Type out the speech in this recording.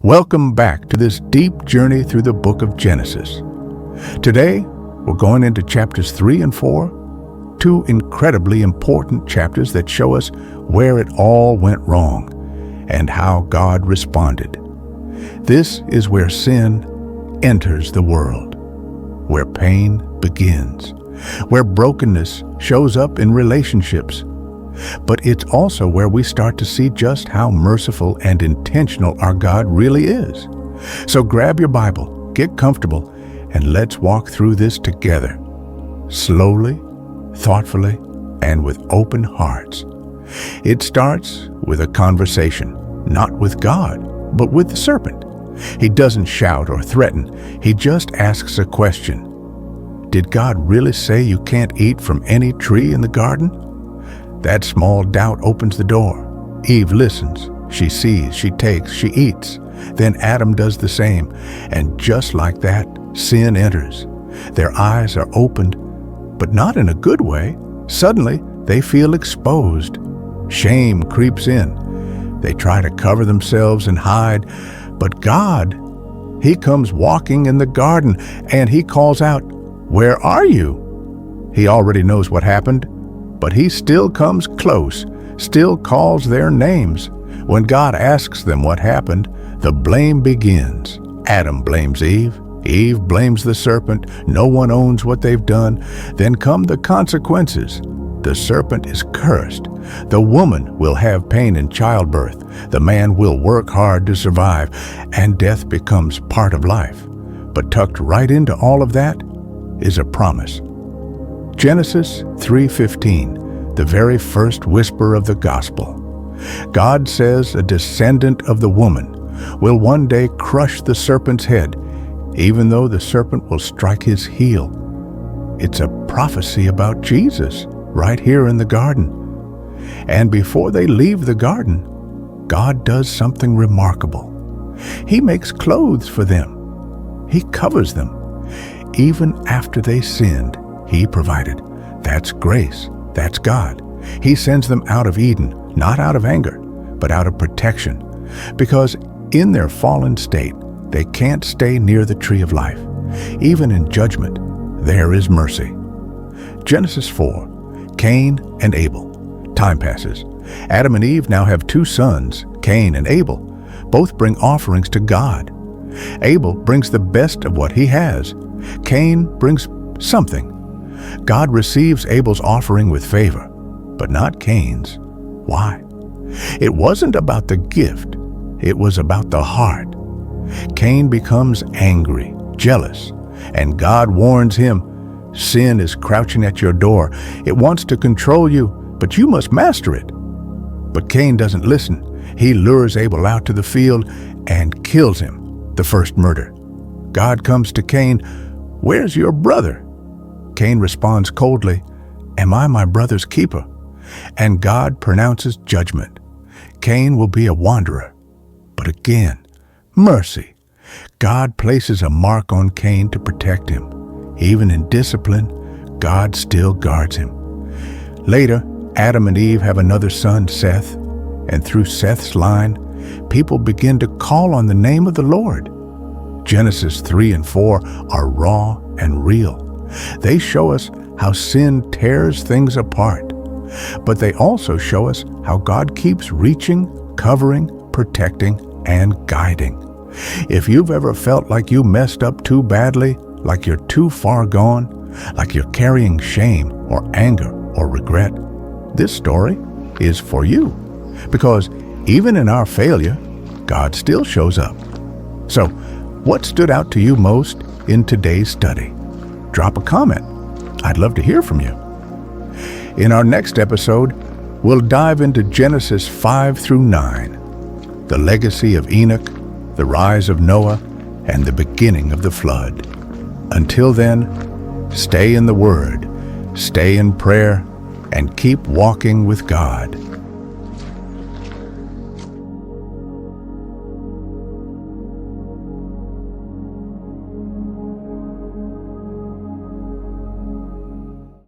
Welcome back to this deep journey through the book of Genesis. Today, we're going into chapters 3 and 4, two incredibly important chapters that show us where it all went wrong and how God responded. This is where sin enters the world, where pain begins, where brokenness shows up in relationships. But it's also where we start to see just how merciful and intentional our God really is. So grab your Bible, get comfortable, and let's walk through this together, slowly, thoughtfully, and with open hearts. It starts with a conversation, not with God, but with the serpent. He doesn't shout or threaten, he just asks a question. Did God really say you can't eat from any tree in the garden? That small doubt opens the door. Eve listens. She sees, she takes, she eats. Then Adam does the same. And just like that, sin enters. Their eyes are opened, but not in a good way. Suddenly, they feel exposed. Shame creeps in. They try to cover themselves and hide. But God, He comes walking in the garden and He calls out, "Where are you?" He already knows what happened, but He still comes close, still calls their names. When God asks them what happened, the blame begins. Adam blames Eve. Eve blames the serpent. No one owns what they've done. Then come the consequences. The serpent is cursed. The woman will have pain in childbirth. The man will work hard to survive, and death becomes part of life. But tucked right into all of that is a promise. Genesis 3:15, the very first whisper of the gospel. God says a descendant of the woman will one day crush the serpent's head, even though the serpent will strike his heel. It's a prophecy about Jesus right here in the garden. And before they leave the garden, God does something remarkable. He makes clothes for them. He covers them. Even after they sinned, He provided. That's grace. That's God. He sends them out of Eden, not out of anger, but out of protection. Because in their fallen state, they can't stay near the tree of life. Even in judgment, there is mercy. Genesis 4, Cain and Abel. Time passes. Adam and Eve now have two sons, Cain and Abel. Both bring offerings to God. Abel brings the best of what he has. Cain brings something. God receives Abel's offering with favor, but not Cain's. Why? It wasn't about the gift. It was about the heart. Cain becomes angry, jealous, and God warns him, "Sin is crouching at your door. It wants to control you, but you must master it." But Cain doesn't listen. He lures Abel out to the field and kills him, the first murder. God comes to Cain, "Where's your brother?" Cain responds coldly, "Am I my brother's keeper?" And God pronounces judgment. Cain will be a wanderer. But again, mercy. God places a mark on Cain to protect him. Even in discipline, God still guards him. Later, Adam and Eve have another son, Seth, and through Seth's line, people begin to call on the name of the Lord. Genesis 3 and 4 are raw and real. They show us how sin tears things apart, but they also show us how God keeps reaching, covering, protecting, and guiding. If you've ever felt like you messed up too badly, like you're too far gone, like you're carrying shame or anger or regret, this story is for you. Because even in our failure, God still shows up. So, what stood out to you most in today's study? Drop a comment. I'd love to hear from you. In our next episode, we'll dive into Genesis 5 through 9, the legacy of Enoch, the rise of Noah, and the beginning of the flood. Until then, stay in the Word, stay in prayer, and keep walking with God.